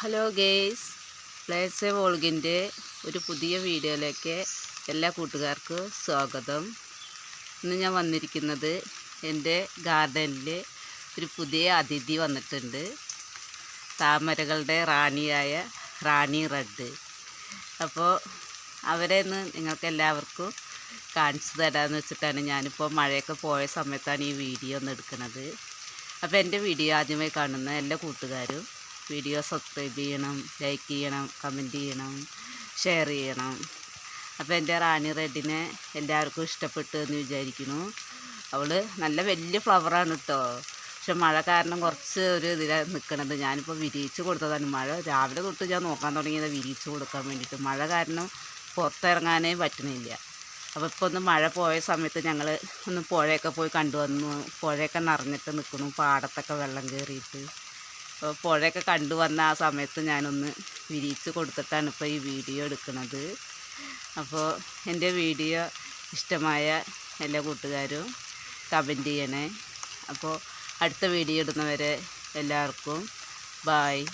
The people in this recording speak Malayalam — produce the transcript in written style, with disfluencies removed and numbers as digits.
ഹലോ ഗേയ്സ്, പ്ലേറ്റ്സ് വോൾഗിൻ്റെ ഒരു പുതിയ വീഡിയോയിലേക്ക് എല്ലാ കൂട്ടുകാർക്കും സ്വാഗതം. ഇന്ന് ഞാൻ വന്നിരിക്കുന്നത് എൻ്റെ ഗാർഡനിൽ ഒരു പുതിയ അതിഥി വന്നിട്ടുണ്ട്. താമരകളുടെ റാണിയായ റാണി റെഡ്. അപ്പോൾ അവരെ ഒന്ന് നിങ്ങൾക്ക് എല്ലാവർക്കും കാണിച്ചു തരാമെന്ന് വെച്ചിട്ടാണ് ഞാനിപ്പോൾ മഴയൊക്കെ പോയ സമയത്താണ് ഈ വീഡിയോ ഒന്ന് എടുക്കുന്നത്. അപ്പോൾ എൻ്റെ വീഡിയോ ആദ്യമായി കാണുന്ന എല്ലാ കൂട്ടുകാരും വീഡിയോ സബ്സ്ക്രൈബ് ചെയ്യണം, ലൈക്ക് ചെയ്യണം, കമൻറ്റ് ചെയ്യണം, ഷെയർ ചെയ്യണം. അപ്പോൾ എൻ്റെ റാണി റെഡിനെ എല്ലാവർക്കും ഇഷ്ടപ്പെട്ടു എന്ന് വിചാരിക്കുന്നു. അവൾ നല്ല വലിയ ഫ്ലവറാണ് കേട്ടോ. പക്ഷെ മഴ കാരണം കുറച്ച് ഒരു ഇതിലാണ് നിൽക്കണത്. ഞാനിപ്പോൾ വിരിയിച്ച് കൊടുത്തതാണ്. മഴ രാവിലെ തൊട്ട് ഞാൻ നോക്കാൻ തുടങ്ങിയത് വിരിയിച്ച് കൊടുക്കാൻ വേണ്ടിയിട്ട്. മഴ കാരണം പുറത്തിറങ്ങാനേ പറ്റണില്ല. അപ്പോൾ ഇപ്പോൾ ഒന്ന് മഴ പോയ സമയത്ത് ഞങ്ങൾ ഒന്ന് പുഴയൊക്കെ പോയി കണ്ടുവന്നു. പുഴയൊക്കെ നിറഞ്ഞിട്ട് നിൽക്കുന്നു, പാടത്തൊക്കെ വെള്ളം കയറിയിട്ട്. അപ്പോൾ പുഴയൊക്കെ കണ്ടുവന്ന ആ സമയത്ത് ഞാനൊന്ന് വിരിയിച്ച് കൊടുത്തിട്ടാണ് ഇപ്പോൾ ഈ വീഡിയോ എടുക്കുന്നത്. അപ്പോൾ എൻ്റെ വീഡിയോ ഇഷ്ടമായ എല്ലാ കൂട്ടുകാരും കമൻറ്റ് ചെയ്യണേ. അപ്പോൾ അടുത്ത വീഡിയോ ഇടുന്നവരെ എല്ലാവർക്കും ബായ്.